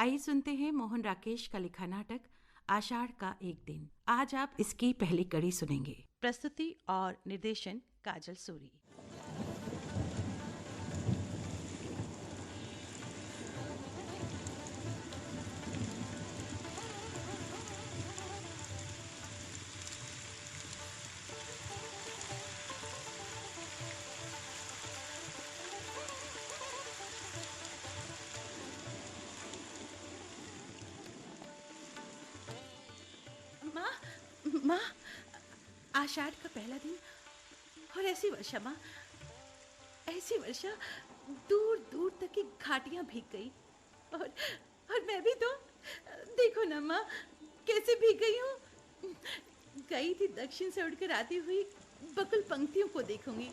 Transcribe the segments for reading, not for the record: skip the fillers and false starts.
आइए सुनते हैं मोहन राकेश का लिखा नाटक आषाढ़ का एक दिन। आज आप इसकी पहली कड़ी सुनेंगे। प्रस्तुति और निर्देशन काजल सूरी। माँ, माँ, आषाढ़ का पहला दिन और ऐसी वर्षा माँ, ऐसी वर्षा दूर दूर तक की घाटियां भीग गई और मैं भी तो देखो ना माँ, कैसे भीग गई हूँ। गई थी दक्षिण से उड़कर आती हुई बकुल पंक्तियों को देखूंगी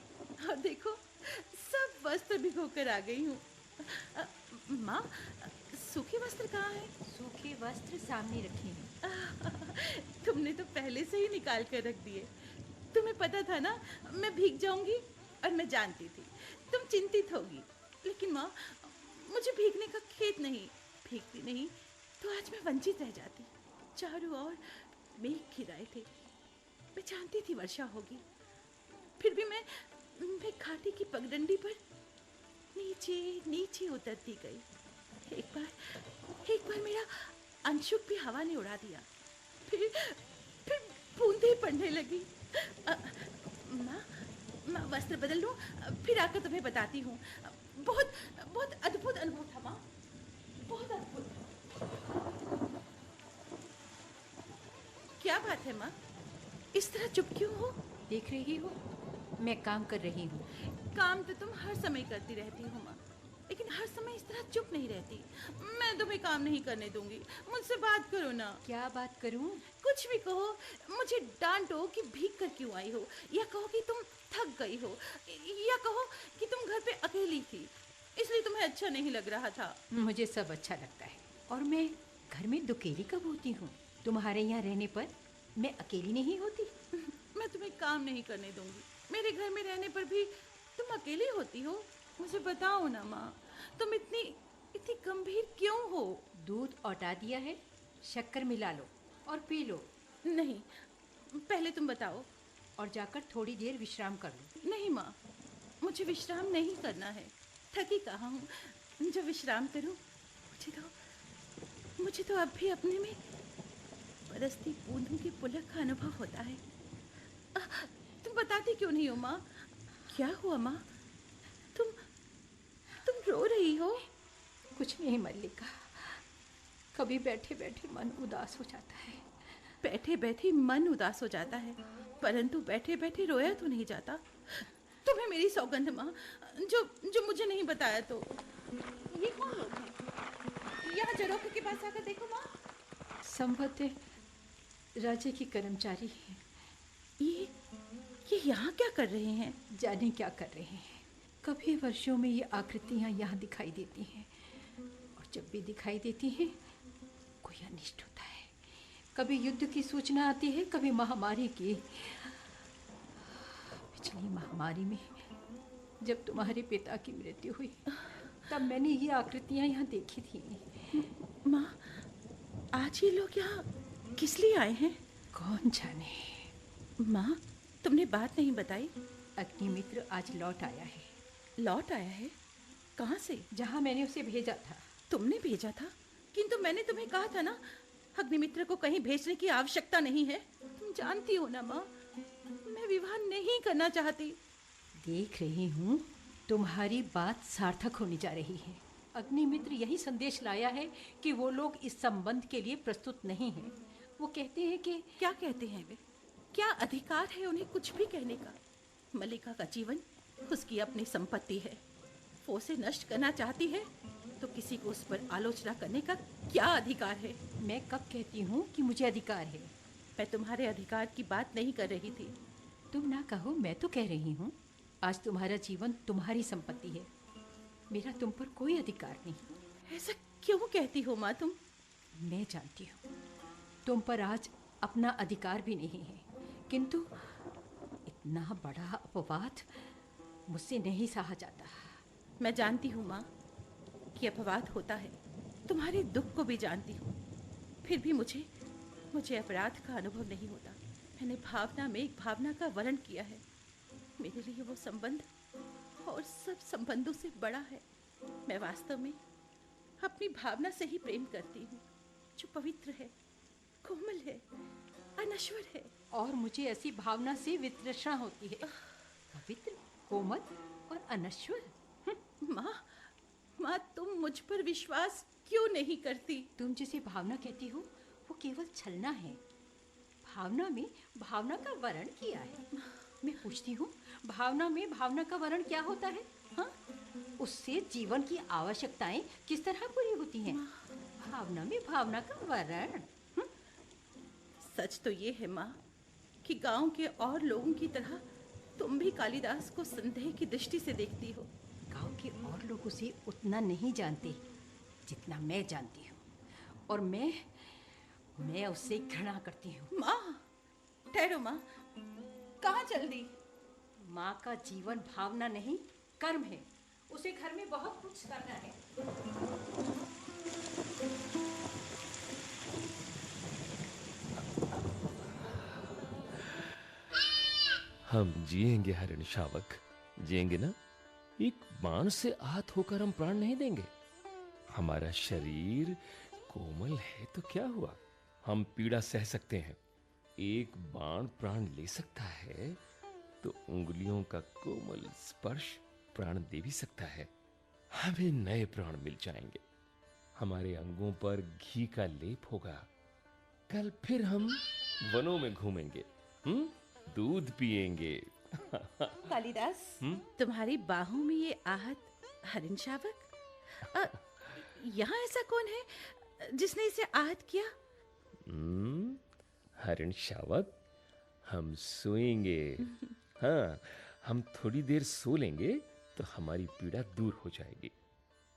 और देखो सब वस्त्र भिगो कर आ गई हूँ। माँ, सूखे वस्त्र कहाँ हैं? सूखे वस्त्र सामने रखे हैं। तुमने तो पहले से ही निकाल कर रख दिए। तुम्हें पता था ना मैं भीग जाऊंगी, और मैं जानती थी तुम चिंतित होगी। लेकिन माँ, मुझे भीगने का खेद नहीं। भीगती नहीं तो आज मैं वंचित रह जाती। चारों ओर मेघ घिराए थे। मैं जानती थी वर्षा होगी, फिर भी मैं घाटी की पगडंडी पर नीचे नीचे उतरती गई। एक बार मेरा अंशुक भी हवा ने उड़ा दिया। फिर बूंदें पड़ने लगी। माँ, वस्त्र बदल लूं, फिर आकर तुम्हें बताती हूँ। बहुत बहुत अद्भुत अनुभव था माँ, बहुत अद्भुत। क्या बात है माँ, इस तरह चुप क्यों हो? देख रही हो, मैं काम कर रही हूँ। काम तो तुम हर समय करती रहती हो माँ, लेकिन हर समय इस तरह चुप नहीं रहती। मैं तुम्हें काम नहीं करने दूंगी। मुझसे बात करो ना। क्या बात करूँ? कुछ भी कहो। मुझे डांटो कि भीग कर क्यों आई हो, या कहो कि तुम थक गई हो, या कहो कि तुम घर पे अकेली थी इसलिए तुम्हें अच्छा नहीं लग रहा था। मुझे सब अच्छा लगता है, और मैं घर में दुकेली कब होती हूँ? तुम्हारे यहाँ रहने पर मैं अकेली नहीं होती। मैं तुम्हें काम नहीं करने दूंगी। मेरे घर में रहने पर भी तुम अकेली होती हो। मुझे बताओ ना माँ, तुम इतनी गंभीर क्यों हो? दूध औटा दिया है, शक्कर मिला लो और पी लो। नहीं, पहले तुम बताओ। और जाकर थोड़ी देर विश्राम कर लो। नहीं माँ, मुझे विश्राम नहीं करना है। थकी कहाँ हूँ जो विश्राम करूँ। मुझे तो अब भी अपने में बरसती बूंदों की पुलक का अनुभव होता है। तुम बताती क्यों नहीं हो माँ? क्या हुआ माँ? तुम रो रही हो? कुछ नहीं मल्लिका, कभी बैठे बैठे मन उदास हो जाता है। बैठे बैठे मन उदास हो जाता है, परंतु बैठे बैठे रोया तो नहीं जाता। तुम्हें मेरी सौगंध माँ, जो मुझे नहीं बताया तो। ये कौन लोग हैं? यहाँ जरोखे के पास आकर देखो माँ। संभवतः राज्य की कर्मचारी हैं। ये यहाँ क्या कर रहे हैं? जाने क्या कर रहे हैं। कभी वर्षों में ये आकृतियाँ यहाँ दिखाई देती हैं, और जब भी दिखाई देती हैं कोई अनिष्ट होता है। कभी युद्ध की सूचना आती है, कभी महामारी की। पिछली महामारी में जब तुम्हारे पिता की मृत्यु हुई, तब मैंने ये आकृतियाँ यहाँ देखी थी। माँ, आज ये लोग यहाँ किस लिए आए हैं? कौन जाने। माँ, तुमने बात नहीं बताई। अग्निमित्र आज लौट आया है। लौट आया है? कहाँ से? जहाँ मैंने उसे भेजा था। तुमने भेजा था? किंतु मैंने तुम्हें कहा था ना, अग्निमित्र को कहीं भेजने की आवश्यकता नहीं है। तुम जानती हो ना माँ, मैं विवाह नहीं करना चाहती। देख रही हूँ, तुम्हारी बात सार्थक होने जा रही है। अग्निमित्र यही संदेश लाया है कि वो लोग इस संबंध के लिए प्रस्तुत नहीं हैं। वो कहते हैं कि... क्या कहते हैं वे? क्या अधिकार है उन्हें कुछ भी कहने का? मल्लिका का जीवन उसकी अपनी संपत्ति है। वो उसे नष्ट करना चाहती है तो किसी को उस पर आलोचना करने का क्या अधिकार है? मैं कब कहती हूँ कि मुझे अधिकार है? मैं तुम्हारे अधिकार की बात नहीं कर रही थी। तुम ना कहो, मैं तो कह रही हूँ। आज तुम्हारा जीवन तुम्हारी संपत्ति है, मेरा तुम पर कोई अधिकार नहीं। ऐसा क्यों कहती हो माँ तुम? मैं जानती हूँ तुम पर आज अपना अधिकार भी नहीं है, किंतु इतना बड़ा अपवाद मुझसे नहीं सहा जाता। मैं जानती हूँ माँ कि अपवाद होता है, तुम्हारे दुख को भी जानती हूँ। फिर भी मुझे मुझे अपराध का अनुभव नहीं होता। मैंने भावना में एक भावना का वर्ण किया है। मेरे लिए वो संबंध और सब संबंधों से बड़ा है। मैं वास्तव में अपनी भावना से ही प्रेम करती हूँ, जो पवित्र है, कोमल है, अनश्वर है। और मुझे ऐसी भावना से वितृष्णा होती है, पवित्र, कोमल और अनश्वर। माँ, माँ, तुम मुझ पर विश्वास क्यों नहीं करती? तुम जिसे भावना कहती हो वो केवल छलना है। भावना में भावना का वर्ण किया है। मैं पूछती हूँ, भावना में भावना का वर्ण क्या होता है? हाँ, उससे जीवन की आवश्यकताएं किस तरह पूरी होती हैं? भावना में भावना का वर्ण। सच तो ये है माँ कि गांव के और लोगों की तरह तुम भी कालिदास को संदेह की दृष्टि से देखती हो। गांव के और लोग उसे उतना नहीं जानते जितना मैं जानती हूँ, और मैं उससे घृणा करती हूँ। माँ, ठहरो माँ, कहाँ चल दी? माँ का जीवन भावना नहीं, कर्म है। उसे घर में बहुत कुछ करना है। हम जिएंगे हरिण शावक, जिएंगे ना। एक बाण से आहत होकर हम प्राण नहीं देंगे। हमारा शरीर कोमल है तो क्या हुआ, हम पीड़ा सह सकते हैं। एक बाण प्राण ले सकता है तो उंगलियों का कोमल स्पर्श प्राण दे भी सकता है। हमें नए प्राण मिल जाएंगे। हमारे अंगों पर घी का लेप होगा। कल फिर हम वनों में घूमेंगे, दूध पिएंगे। कालिदास, तुम्हारी बाहों में ये आहत हरिण शावक, यहाँ ऐसा कौन है जिसने इसे आहत किया? हरिण शावक, हम सोएंगे। हाँ, हम थोड़ी देर सो लेंगे तो हमारी पीड़ा दूर हो जाएगी।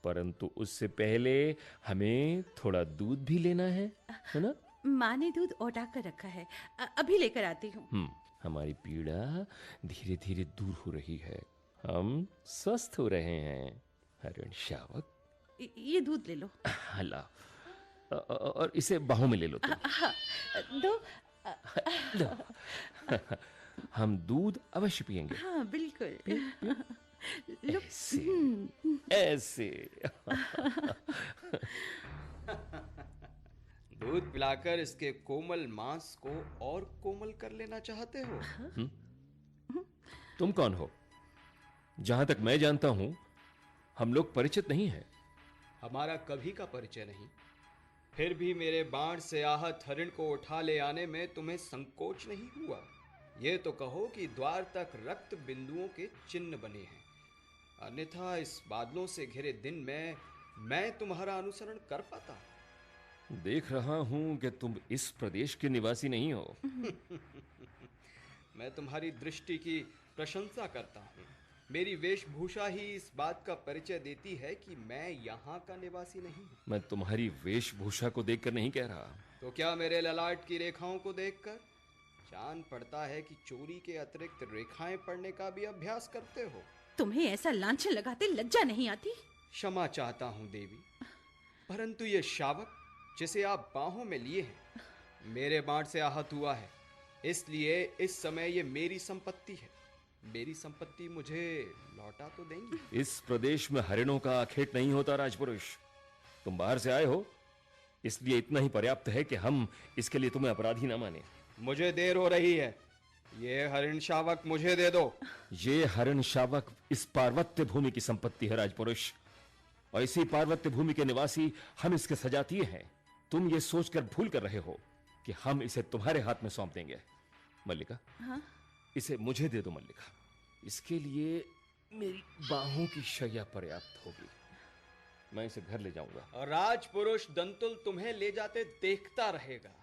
परंतु उससे पहले हमें थोड़ा दूध भी लेना है ना? माँ ने दूध ओटा कर रखा है, अभी लेकर आती हूँ। हमारी पीड़ा धीरे धीरे दूर हो रही है। हम स्वस्थ हो रहे हैं हरिण शावक। ये दूध ले लो। हला, और इसे बाहों में ले लो तुम। दो। लो। हम दूध अवश्य पिएंगे। हाँ, बिल्कुल। लो। ऐसे ऐसे। दूध पिलाकर इसके कोमल मांस को और कोमल कर लेना चाहते हो? तुम कौन हो? जहां तक मैं जानता हूं हम लोग परिचित नहीं हैं। हमारा कभी का परिचय नहीं, फिर भी मेरे बाण से आहत हरिण को उठा ले आने में तुम्हें संकोच नहीं हुआ। ये तो कहो कि द्वार तक रक्त बिंदुओं के चिन्ह बने हैं, अन्यथा इस बादलों से घिरे दिन में मैं तुम्हारा अनुसरण कर पाता? देख रहा हूं कि तुम इस प्रदेश के निवासी नहीं हो। मैं तुम्हारी दृष्टि की प्रशंसा करता हूँ। मेरी वेशभूषा ही इस बात का परिचय देती है कि मैं यहाँ का निवासी नहीं हूँ। मैं तुम्हारी वेशभूषा को देखकर नहीं कह रहा। तो क्या मेरे ललाट की रेखाओं को देखकर जान पड़ता है कि चोरी के अतिरिक्त रेखाएं पढ़ने का भी अभ्यास करते हो? तुम्हें ऐसा लांछन लगाते लज्जा नहीं आती? क्षमा चाहता हूँ देवी, परंतु ये शावक जिसे आप बाहों में लिए हैं मेरे बाण से आहत हुआ है, इसलिए इस समय ये मेरी संपत्ति है। मेरी संपत्ति मुझे लौटा तो देंगी? इस प्रदेश में हरिणों का आखेट नहीं होता राजपुरुष। तुम बाहर से आए हो, इसलिए इतना ही पर्याप्त है कि हम इसके लिए तुम्हें अपराधी ना माने। मुझे देर हो रही है, ये हरिण शावक मुझे दे दो। ये हरिण शावक इस पार्वत्य भूमि की संपत्ति है राजपुरुष, और इसी पार्वत्य भूमि के निवासी हम इसके सजातीय हैं। तुम ये सोचकर भूल कर रहे हो कि हम इसे तुम्हारे हाथ में सौंप देंगे। मल्लिका, हाँ? इसे मुझे दे दो मल्लिका। इसके लिए मेरी बाहों की शैया पर्याप्त होगी। मैं इसे घर ले जाऊंगा। और राजपुरुष दंतुल तुम्हें ले जाते देखता रहेगा।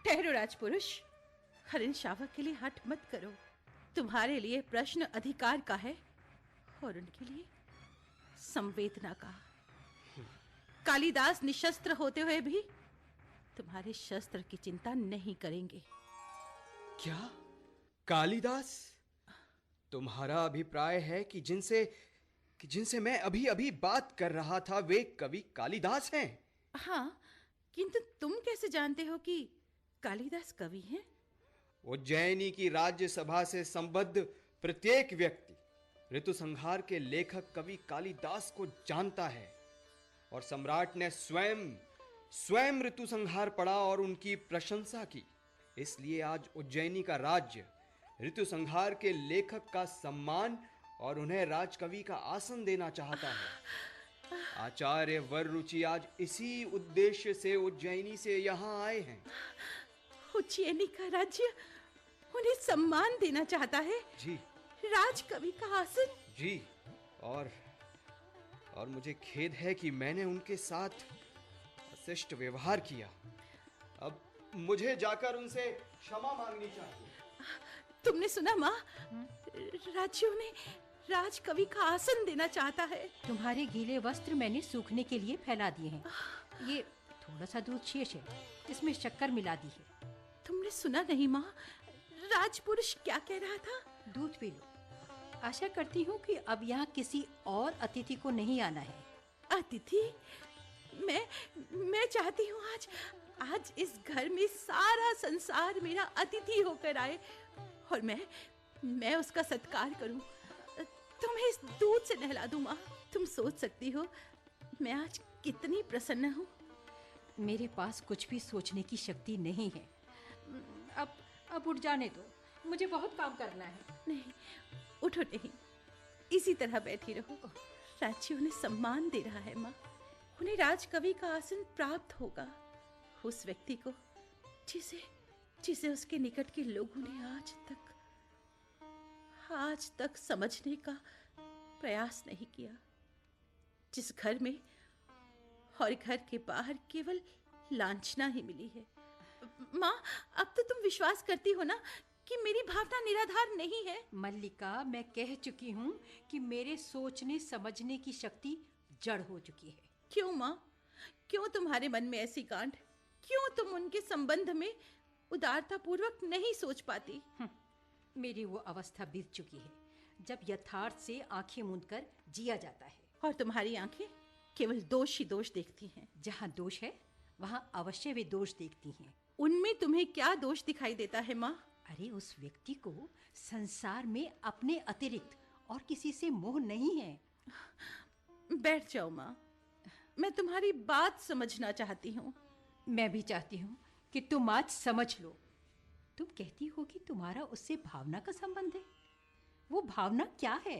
ठहरो राजपुरुष, हरिण शावक के लिए हठ मत करो। तुम्हारे लिए प्रश्न अधिकार का है और उनके लिए संवेदना का। कालिदास निशस्त्र होते हुए भी तुम्हारे शस्त्र की चिंता नहीं करेंगे। क्या कालिदास? तुम्हारा अभिप्राय है कि जिनसे मैं अभी अभी बात कर रहा था वे कवि कालिदास हैं? हाँ, किंतु तुम कैसे जानते हो कि कालिदास कवि हैं? उज्जैनी की राज्यसभा से संबद्ध प्रत्येक व्यक्ति ऋतु संहार के लेखक कवि कालिदास को जानता है, और सम्राट ने स्वयं स्वयं ऋतु संहार पढ़ा और उनकी प्रशंसा की। इसलिए आज उज्जैनी का राज्य ऋतु संहार के लेखक का सम्मान और उन्हें राजकवि का आसन देना चाहता है। आचार्य वररुचि आज इसी उद्देश्य से उज्जैनी से यहाँ आए हैं। उज्जैनी का राज्य उन्हें सम्मान देना चाहता है। जी राजकवि का आसन। जी, और मुझे खेद है कि मैंने उनके साथ अशिष्ट व्यवहार किया। अब मुझे जाकर उनसे क्षमा मांगनी चाहिए। तुमने सुना माँ? राज्य उन्हें राजकवि का आसन देना चाहता है। तुम्हारे गीले वस्त्र मैंने सूखने के लिए फैला दिए हैं। ये थोड़ा सा दूध शेष है, इसमें शक्कर मिला दी है। तुमने सुना नहीं माँ? राजपुरुष क्या कह रहा था? दूध पी लो। आशा करती हूँ कि अब यहाँ किसी और अतिथि को नहीं आना है। अतिथि? मैं चाहती हूँ आज इस घर में सारा संसार मेरा अतिथि होकर आए और मैं उसका सत्कार करूँ। तुम्हें इस दूध से नहला दूँ माँ। तुम सोच सकती हो मैं आज कितनी प्रसन्न हूँ। मेरे पास कुछ भी सोचने की शक्ति नहीं है। अब उठ जाने दो, मुझे बहुत काम करना है। नहीं, उठो नहीं, इसी तरह बैठी रहो। राज्य उन्हें सम्मान दे रहा है माँ। उन्हें राजकवि का आसन प्राप्त होगा। उस व्यक्ति को जिसे उसके निकट के लोगों ने आज तक समझने का प्रयास नहीं किया। जिस घर में और घर के बाहर केवल लांछना ही मिली है। माँ, अब तो तुम विश्वास करती हो ना कि मेरी भावना निराधार नहीं है? मल्लिका, मैं कह चुकी हूँ कि मेरे सोचने समझने की शक्ति जड़ हो चुकी है। क्यों माँ? क्यों तुम्हारे मन में ऐसी गांठ? क्यों तुम उनके संबंध में उदारता पूर्वक नहीं सोच पाती? मेरी वो अवस्था बीत चुकी है जब यथार्थ से आंखें मूंदकर जिया जाता है। और तुम्हारी आंखें केवल दोष ही दोष देखती हैं। जहाँ दोष है वहाँ अवश्य वे दोष देखती हैं। उनमें तुम्हें क्या दोष दिखाई देता है माँ? अरे, उस व्यक्ति को संसार में अपने अतिरिक्त और किसी से मोह नहीं है। बैठ जाओ माँ, मैं तुम्हारी बात समझना चाहती हूँ। मैं भी चाहती हूँ कि तुम आज समझ लो। तुम कहती हो कि तुम्हारा उससे भावना का संबंध है। वो भावना क्या है?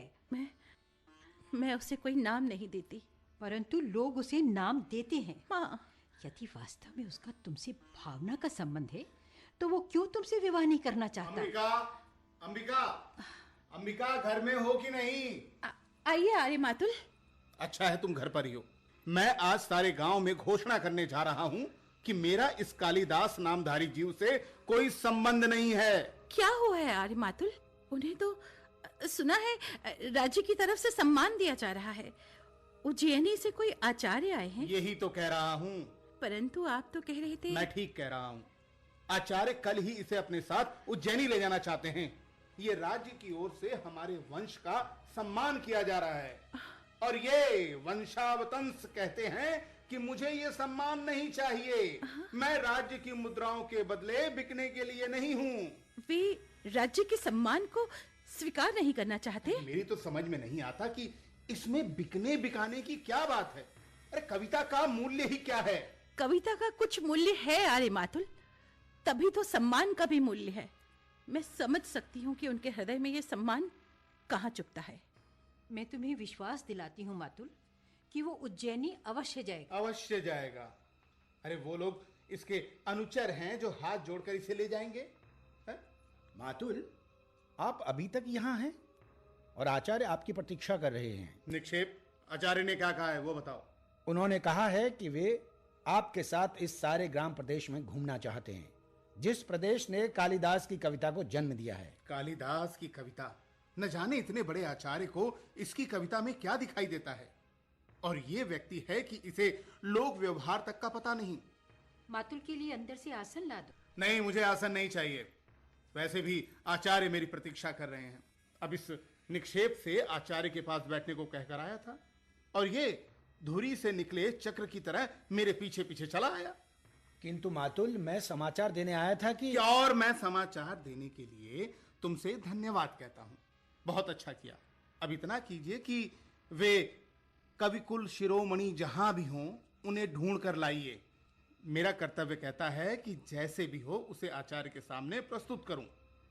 मैं उसे कोई नाम नहीं देती। परंतु लोग उसे नाम देते हैं। माँ, यदि वास्तव में उसका तुमसे भावना का संबंध है तो वो क्यों तुमसे विवाह नहीं करना चाहता? अंबिका घर में हो कि नहीं? आइए आर्य मातुल। अच्छा है तुम घर पर ही हो। मैं आज सारे गांव में घोषणा करने जा रहा हूँ कि मेरा इस कालिदास नामधारी जीव से कोई संबंध नहीं है। क्या हुआ है आर्य मातुल? उन्हें तो सुना है राज्य की तरफ से सम्मान दिया जा रहा है। उज्जैनी से कोई आचार्य आए हैं। यही तो कह रहा हूँ। परंतु आप तो कह रहे थे। मैं ठीक कह रहा हूँ। आचार्य कल ही इसे अपने साथ उज्जैनी ले जाना चाहते हैं। ये राज्य की ओर से हमारे वंश का सम्मान किया जा रहा है और ये वंशावतंस कहते हैं कि मुझे ये सम्मान नहीं चाहिए। मैं राज्य की मुद्राओं के बदले बिकने के लिए नहीं हूँ। वे राज्य के सम्मान को स्वीकार नहीं करना चाहते? मेरी तो समझ में नहीं आता कि इसमें बिकने बिकाने की क्या बात है। अरे कविता का मूल्य ही क्या है? कविता का कुछ मूल्य है आर्य मातुल, तभी तो सम्मान का भी मूल्य है। मैं समझ सकती हूँ कि उनके हृदय में ये सम्मान कहाँ चुपता है। मैं तुम्हें विश्वास दिलाती हूँ मातुल कि वो उज्जैनी अवश्य जाएगा। अवश्य जाएगा। अरे वो लोग इसके अनुचर हैं जो हाथ जोड़कर इसे ले जाएंगे। मातुल, आप अभी तक यहाँ हैं और आचार्य आपकी प्रतीक्षा कर रहे हैं। निक्षेप, आचार्य ने क्या कहा है वो बताओ। उन्होंने कहा है कि वे आपके साथ इस सारे ग्राम प्रदेश में घूमना चाहते हैं, जिस प्रदेश ने कालिदास की कविता को जन्म दिया है। कालिदास की कविता? न जाने इतने बड़े आचार्य को इसकी कविता में क्या दिखाई देता है। और ये व्यक्ति है कि इसे लोक व्यवहार तक का पता नहीं। मातुल के लिए अंदर से आसन ला दो। नहीं, मुझे आसन नहीं चाहिए। वैसे भी आचार्य मेरी प्रतीक्षा कर रहे हैं। अब इस निक्षेप से आचार्य के पास बैठने को कहकर आया था और ये धुरी से निकले चक्र की तरह मेरे पीछे पीछे चला आया। किंतु मातुल, मैं समाचार देने आया था कि क्या, और मैं समाचार देने के लिए तुमसे धन्यवाद कहता हूं। बहुत अच्छा किया। अब इतना कीजिए कि वे कविकुल शिरोमणि जहां भी हों उन्हें ढूंढ कर लाइए। मेरा कर्तव्य कहता है कि जैसे भी हो उसे आचार्य के सामने प्रस्तुत करूं,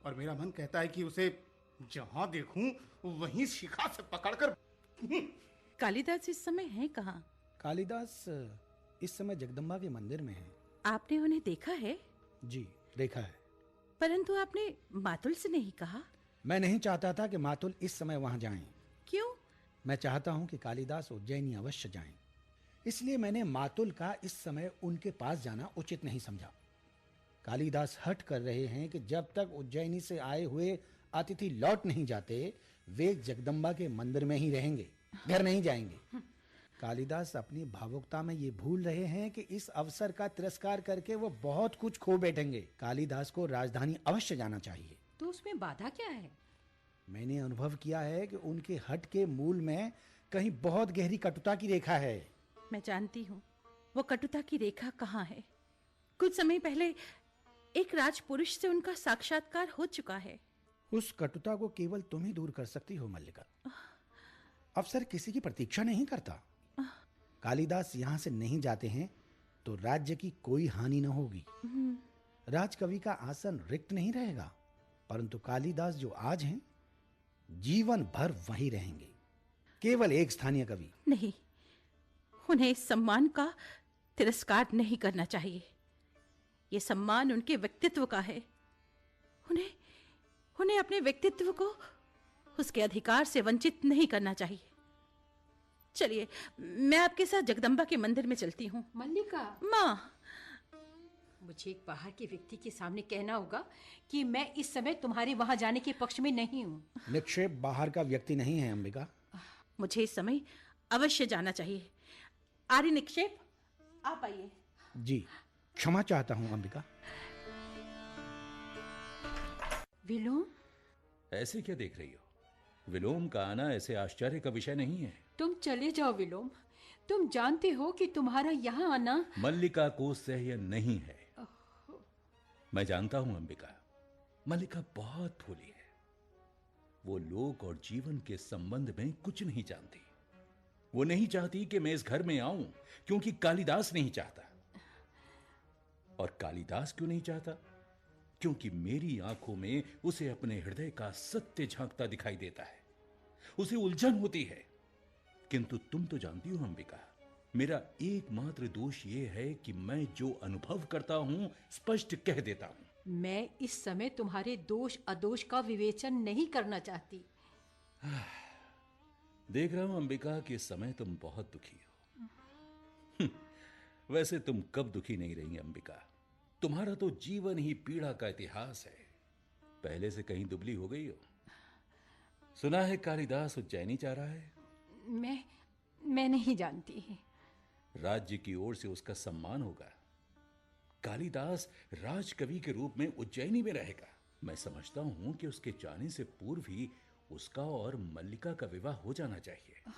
और मेरा मन कहता है कि उसे जहां देखूं वहीं शिखा से पकड़कर कालिदास इस समय हैं कहाँ? कालिदास इस समय जगदम्बा के मंदिर में है। आपने उन्हें देखा है? जी, देखा है। परंतु आपने मातुल से नहीं कहा। मैं नहीं चाहता था कि मातुल इस समय वहां जाएं। क्यों? मैं चाहता हूं कि कालिदास उज्जैनी अवश्य जाएं। इसलिए मैंने मातुल का इस समय उनके पास जाना उचित नहीं समझा। कालिदास हट कर रहे हैं कि जब तक उज्जैनी से आए हुए अतिथि लौट नहीं जाते वे जगदम्बा के मंदिर में ही रहेंगे, घर नहीं जाएंगे। कालिदास अपनी भावुकता में ये भूल रहे हैं कि इस अवसर का तिरस्कार करके वो बहुत कुछ खो बैठेंगे। कालिदास को राजधानी अवश्य जाना चाहिए। तो उसमें बाधा क्या है? मैंने अनुभव किया है कि उनके हट के मूल में कहीं बहुत गहरी कटुता की रेखा है। मैं जानती हूँ वो कटुता की रेखा कहाँ है। कुछ समय पहले एक राजपुरुष से उनका साक्षात्कार हो चुका है। उस कटुता को केवल तुम ही दूर कर सकती हो मल्लिका। अफसर किसी की प्रतीक्षा नहीं करता। कालिदास यहाँ से नहीं जाते हैं तो राज्य की कोई हानि न होगी। राजकवि का आसन रिक्त नहीं रहेगा, परंतु कालिदास जो आज हैं जीवन भर वहीं रहेंगे, केवल एक स्थानीय कवि। नहीं, उन्हें इस सम्मान का तिरस्कार नहीं करना चाहिए। ये सम्मान उनके व्यक्तित्व का है। उन्हें अपने व्यक्तित्व को उसके अधिकार से वंचित नहीं करना चाहिए। चलिए, मैं आपके साथ जगदम्बा के मंदिर में चलती हूँ। मल्लिका, माँ, मुझे एक बाहर के व्यक्ति के सामने कहना होगा कि मैं इस समय तुम्हारे वहां जाने के पक्ष में नहीं हूँ। निक्षेप बाहर का व्यक्ति नहीं है अंबिका। मुझे इस समय अवश्य जाना चाहिए। आर्य निक्षेप, आप आइए। जी, क्षमा चाहता हूँ अंबिका। विलोम, ऐसे क्या देख रही हो? विलोम का आना ऐसे आश्चर्य का विषय नहीं है। तुम चले जाओ विलोम। तुम जानते हो कि तुम्हारा यहाँ आना मल्लिका को सह्य नहीं है। मैं जानता हूं अंबिका, मल्लिका बहुत भोली है। वो लोक और जीवन के संबंध में कुछ नहीं जानती। वो नहीं चाहती कि मैं इस घर में आऊं क्योंकि कालिदास नहीं चाहता। और कालिदास क्यों नहीं चाहता? क्योंकि मेरी आंखों में उसे अपने हृदय का सत्य झांकता दिखाई देता है। उसे उलझन होती है। किंतु तुम तो जानती हो अंबिका, मेरा एकमात्र दोष यह है कि मैं जो अनुभव करता हूं स्पष्ट कह देता हूं। मैं इस समय तुम्हारे दोष अदोष का विवेचन नहीं करना चाहती। देख रहा हूं अंबिका कि इस समय तुम बहुत दुखी हो। वैसे तुम कब दुखी नहीं रही अंबिका? तुम्हारा तो जीवन ही पीड़ा का इतिहास है। पहले से कहीं दुबली हो गई हो। सुना है कालिदास उज्जैनी जा रहा है। मैं नहीं जानती। राज्य की ओर से उसका सम्मान होगा। कालिदास राजकवि के रूप में उज्जैनी में रहेगा। मैं समझता हूं कि उसके जाने से पूर्व ही उसका और मल्लिका का विवाह हो जाना चाहिए।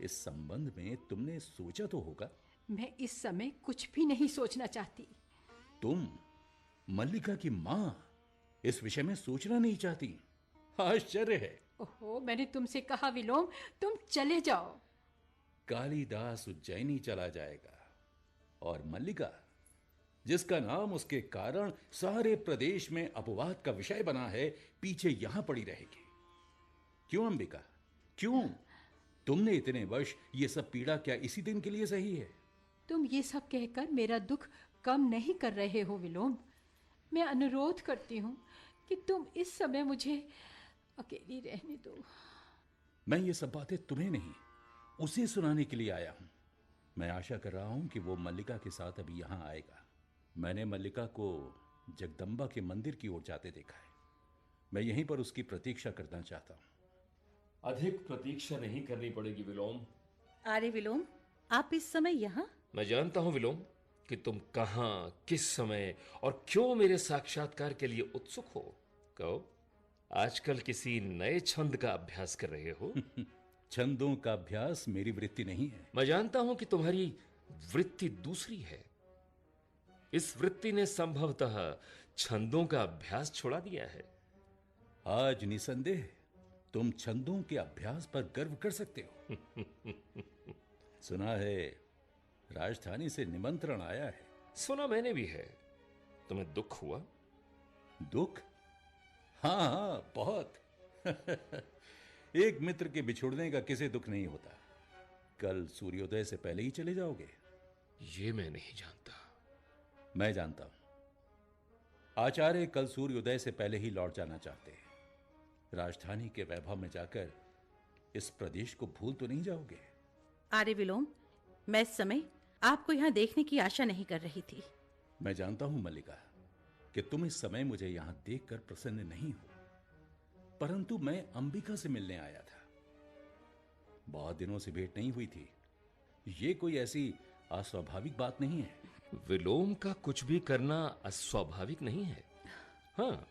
इस संबंध में तुमने सोचा तो होगा। मैं इस समय कुछ भी नहीं सोचना चाहती। तुम, मल्लिका की मां, इस विषय में सोचना नहीं चाहती? आश्चर्य है। ओहो, मैंने तुमसे कहा विलोम, तुम चले जाओ। कालिदास उज्जैनी चला जाएगा और मल्लिका, जिसका नाम उसके कारण सारे प्रदेश में अपवाद का विषय बना है, पीछे यहां पड़ी रहेगी। क्यों अंबिका, क्यों? तुमने इतने वर्ष ये सब पीड़ा क्या इसी दिन के लिए सही है? तुम ये सब कहकर मेरा दुख कम नहीं कर रहे हो विलोम। मैं अनुरोध करती हूँ कि तुम इस समय मुझे अकेली रहने दो। मैं ये सब बातें तुम्हें नहीं, उसे सुनाने के लिए आया हूं। मैं आशा कर रहा हूं कि वो मल्लिका के साथ अभी यहां आएगा। मैंने मल्लिका को जगदम्बा के मंदिर की ओर जाते देखा है। मैं यहीं पर उसकी प्रतीक्षा करना चाहता हूं। अधिक प्रतीक्षा नहीं करनी पड़ेगी विलोम। अरे विलोम, आप इस समय यहाँ? मैं जानता हूं विलोम कि तुम कहां, किस समय और क्यों मेरे साक्षात्कार के लिए उत्सुक हो। कहो, आजकल किसी नए छंद का अभ्यास कर रहे हो? छंदों का अभ्यास मेरी वृत्ति नहीं है। मैं जानता हूं कि तुम्हारी वृत्ति दूसरी है। इस वृत्ति ने संभवतः छंदों का अभ्यास छोड़ा दिया है। आज निसंदेह तुम छंदों के अभ्यास पर गर्व कर सकते हो। सुना है राजधानी से निमंत्रण आया है। सुना मैंने भी है। तुम्हें दुख हुआ? दुख? हाँ हाँ, बहुत। एक मित्र के बिछुड़ने का किसे दुख नहीं होता। कल सूर्योदय से पहले ही चले जाओगे? ये मैं नहीं जानता। मैं जानता हूं। आचार्य कल सूर्योदय से पहले ही लौट जाना चाहते हैं। राजधानी के वैभव में जाकर इस प्रदेश को भूल तो नहीं जाओगे? आर्य विलोम, मैं इस समय आपको यहाँ देखने की आशा नहीं कर रही थी। मैं जानता हूं मल्लिका कि तुम इस समय मुझे यहां देखकर प्रसन्न नहीं हो, परंतु मैं अंबिका से मिलने आया था। बहुत दिनों से भेंट नहीं हुई थी। ये कोई ऐसी अस्वाभाविक बात नहीं है। विलोम का कुछ भी करना अस्वाभाविक नहीं है। हाँ,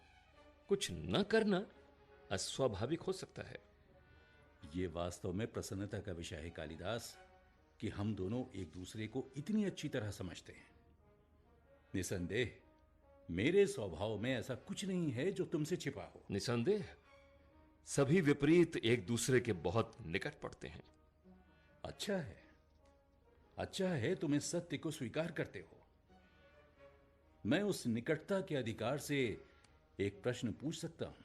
कुछ न करना अस्वाभाविक हो सकता है। ये वास्तव में प्रसन्नता का विषय है कालिदास कि हम दोनों एक दूसरे को इतनी अच्छी तरह समझते हैं। निसंदेह मेरे स्वभाव में ऐसा कुछ नहीं है जो तुमसे छिपा हो। निसंदेह सभी विपरीत एक दूसरे के बहुत निकट पड़ते हैं। अच्छा है, अच्छा है तुम इस सत्य को स्वीकार करते हो। मैं उस निकटता के अधिकार से एक प्रश्न पूछ सकता हूं?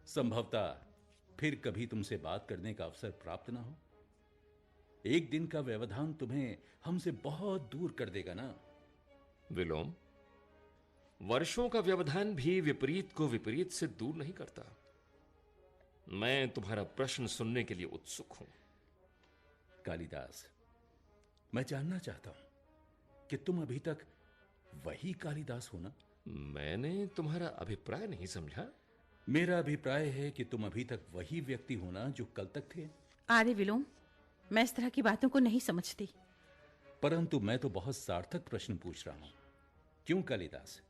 संभवतः फिर कभी तुमसे बात करने का अवसर प्राप्त ना हो। एक दिन का व्यवधान तुम्हें हमसे बहुत दूर कर देगा ना? विलोम, वर्षों का व्यवधान भी विपरीत को विपरीत से दूर नहीं करता। मैं तुम्हारा प्रश्न सुनने के लिए उत्सुक हूं। कालिदास, मैं जानना चाहता हूं कि तुम अभी तक वही कालिदास हो ना? मैंने तुम्हारा अभिप्राय नहीं समझा। मेरा अभिप्राय है कि तुम अभी तक वही व्यक्ति हो ना जो कल तक थे। आर्य विलोम, मैं इस तरह की बातों को नहीं समझती। परंतु मैं तो बहुत सार्थक प्रश्न पूछ रहा हूं। क्यों कालिदास,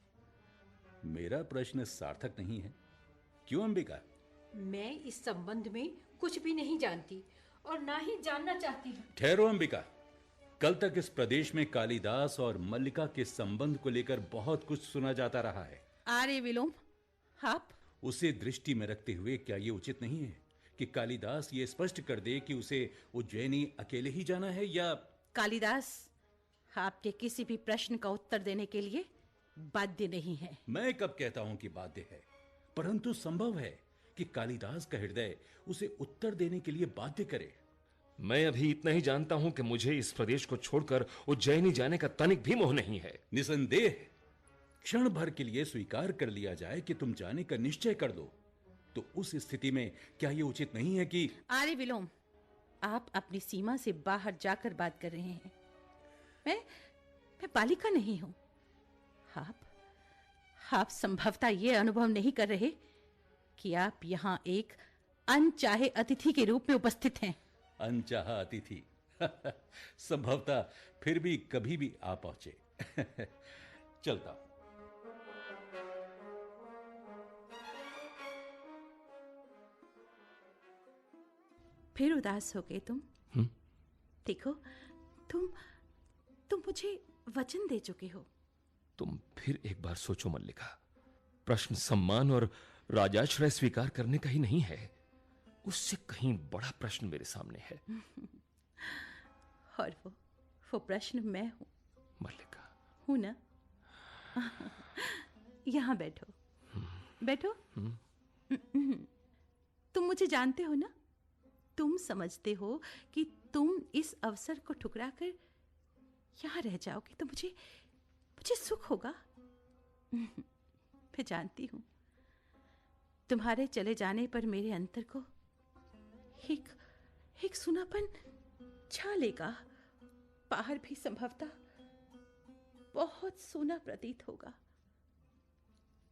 मेरा प्रश्न सार्थक नहीं है? क्यों अंबिका? मैं इस संबंध में कुछ भी नहीं जानती और ना ही जानना चाहती हूँ। ठहरो अंबिका, कल तक इस प्रदेश में कालिदास और मल्लिका के संबंध को लेकर बहुत कुछ सुना जाता रहा है। आर्य विलोम, आप उसे दृष्टि में रखते हुए क्या ये उचित नहीं है कि कालिदास ये स्पष्ट कर दे कि उसे उज्जैनी अकेले ही जाना है या? कालिदास आपके किसी भी प्रश्न का उत्तर देने के लिए बाध्य नहीं है। मैं कब कहता हूं कि बाध्य है, परंतु संभव है कि कालिदास का हृदय उसे उत्तर देने के लिए बाध्य करे। मैं अभी इतना ही जानता हूं कि मुझे इस प्रदेश को छोड़कर उज्जैनी जाने का तनिक भी मोह नहीं है। निसंदेह क्षण भर के लिए स्वीकार कर लिया जाए कि तुम जाने का निश्चय कर दो, तो उस स्थिति में क्या यह उचित नहीं है कि? आर्य विलोम, आप अपनी सीमा से बाहर जाकर बात कर रहे हैं। मैं बालिका नहीं हूं। आप संभवतः यह अनुभव नहीं कर रहे कि आप यहां एक अनचाहे अतिथि के रूप में उपस्थित हैं। अनचाहा अतिथि? संभवतः फिर भी कभी भी आ पहुंचे। चलता हूं। फिर उदास हो गए तुम? देखो, तुम मुझे वचन दे चुके हो। तुम फिर एक बार सोचो मल्लिका। प्रश्न सम्मान और राजाश्रय स्वीकार करने का ही नहीं है, उससे कहीं बड़ा प्रश्न मेरे सामने है। और वो प्रश्न मैं हूं। मल्लिका, हूं ना? यहां बैठो, बैठो। तुम मुझे जानते हो ना? तुम समझते हो कि तुम इस अवसर को ठुकराकर यहां रह जाओगे तो मुझे सुख होगा। मैं जानती हूं तुम्हारे चले जाने पर मेरे अंतर को एक सुनापन छा लेगा। बाहर भी संभवतः बहुत सूना प्रतीत होगा।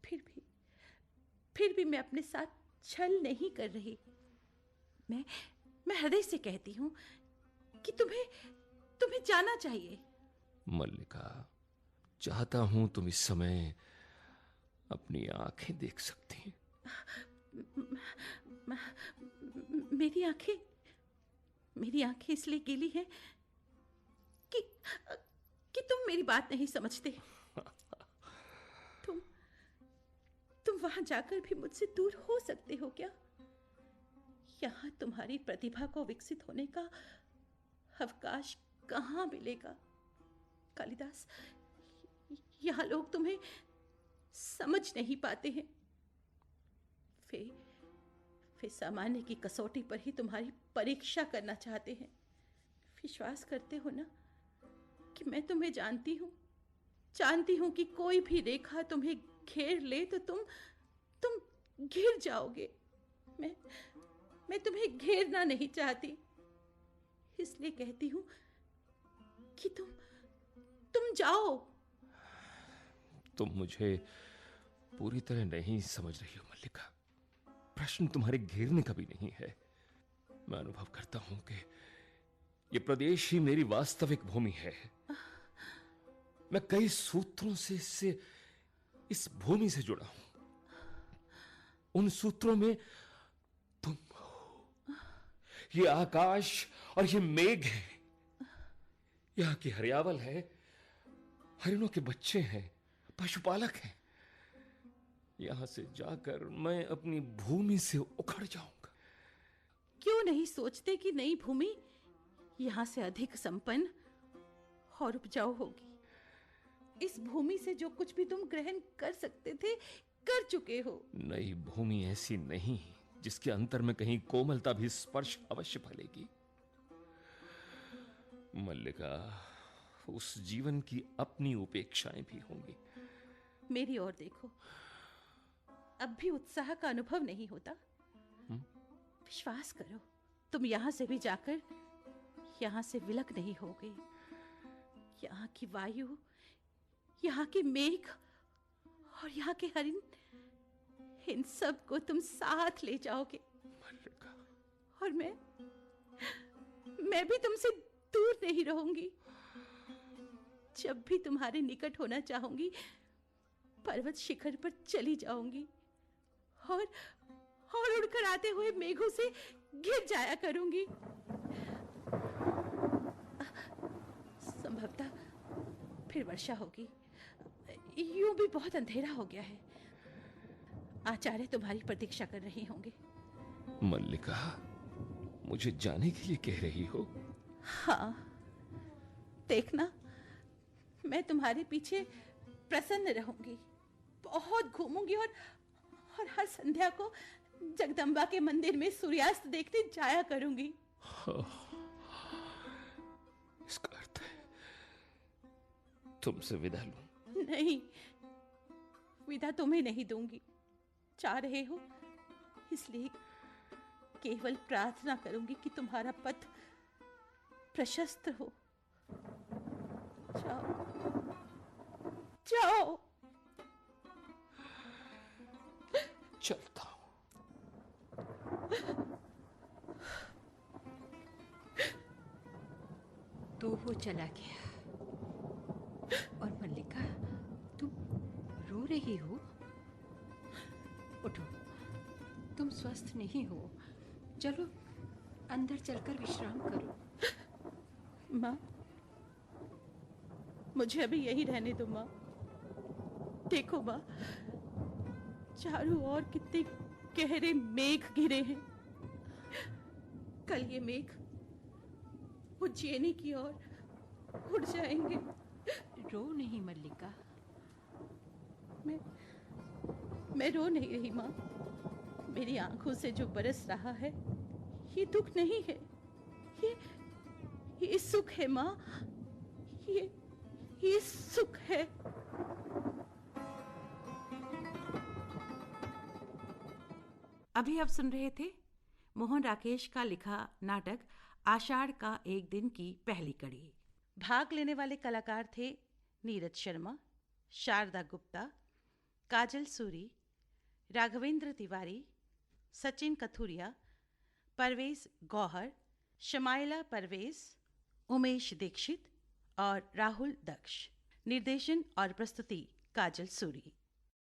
फिर भी मैं अपने साथ छल नहीं कर रही। मैं हृदय से कहती हूं कि तुम्हें जाना चाहिए। मल्लिका, चाहता हूं तुम इस समय अपनी आंखें देख सकती हैं। मेरी आंखें मेरी आंखें इसलिए गीली हैं कि कि तुम मेरी बात नहीं समझते। तुम वहां जाकर भी मुझसे दूर हो सकते हो क्या? यहां तुम्हारी प्रतिभा को विकसित होने का अवकाश कहां मिलेगा कालिदास? यहां लोग तुम्हें समझ नहीं पाते हैं। वे सामान्य की कसौटी पर ही तुम्हारी परीक्षा करना चाहते हैं। विश्वास करते हो ना कि मैं तुम्हें जानती हूं कि कोई भी रेखा तुम्हें घेर ले तो तुम घिर जाओगे। मैं तुम्हें घेरना नहीं चाहती, इसलिए कहती हूं कि तुम जाओ। तुम मुझे पूरी तरह नहीं समझ रही हो मल्लिका। प्रश्न तुम्हारे घेरने का भी नहीं है। मैं अनुभव करता हूं कि ये प्रदेश ही मेरी वास्तविक भूमि है। मैं कई सूत्रों से इस भूमि से जुड़ा हूं। उन सूत्रों में तुम हो। ये आकाश और ये मेघ है। यहां की हरियावल है, हरिणों के बच्चे हैं, पशुपालक हैं। यहां से जाकर मैं अपनी भूमि से उखड़ जाऊंगा। क्यों नहीं सोचते कि नई भूमि यहां से अधिक संपन्न और उपजाऊ होगी? इस भूमि से जो कुछ भी तुम ग्रहण कर सकते थे कर चुके हो। नई भूमि ऐसी नहीं जिसके अंतर में कहीं कोमलता भी स्पर्श अवश्य फलेगी। मल्लिका, उस जीवन की अपनी उपेक्षाएं भी होंगी। मेरी ओर देखो, अब भी उत्साह का अनुभव नहीं होता? विश्वास करो, तुम यहां से भी जाकर यहां से विलग नहीं होगे। यहां की वायु, यहां के मेघ और यहां के हरिण, इन सब को तुम साथ ले जाओगे। मल्लिका, और मैं भी तुमसे दूर नहीं रहूंगी। जब भी तुम्हारे निकट होना चाहूंगी, पर्वत शिखर पर चली जाऊंगी और उड़कर आते हुए मेघों से घिर जाया करूंगी। संभवतः फिर वर्षा होगी। यूं भी बहुत अंधेरा हो गया है। आचार्य तुम्हारी प्रतीक्षा कर रहे होंगे। मल्लिका, मुझे जाने के लिए कह रही हो? हाँ, देखना, मैं तुम्हारे पीछे प्रसन्न रहूंगी। बहुत घूमूंगी और हर संध्या को जगदम्बा के मंदिर में सूर्यास्त देखने जाया करूंगी। इसका अर्थ है तुमसे विदा लूं? नहीं, विदा तुम्हें नहीं दूंगी। चाह रहे हो इसलिए केवल प्रार्थना करूंगी कि तुम्हारा पथ प्रशस्त हो। जाओ, जाओ। चलता हूं। तो वो चला गया। और मल्लिका, तुम रो रही हो? उठो, तुम स्वस्थ नहीं हो। चलो अंदर चलकर विश्राम करो। माँ, मुझे अभी यही रहने दो माँ। देखो माँ, चारों ओर कितने गहरे मेघ घिरे हैं। कल ये मेघ उज्जैनी की ओर उड़ जाएंगे। रो नहीं मल्लिका। मैं रो नहीं रही माँ। मेरी आंखों से जो बरस रहा है ये दुख नहीं है, ये सुख है माँ। ये सुख है। अभी आप सुन रहे थे मोहन राकेश का लिखा नाटक आषाढ़ का एक दिन की पहली कड़ी। भाग लेने वाले कलाकार थे नीरज शर्मा, शारदा गुप्ता, काजल सूरी, राघवेंद्र तिवारी, सचिन कथुरिया, परवेज गौहर, शमाइला परवेज, उमेश दीक्षित और राहुल दक्ष। निर्देशन और प्रस्तुति काजल सूरी।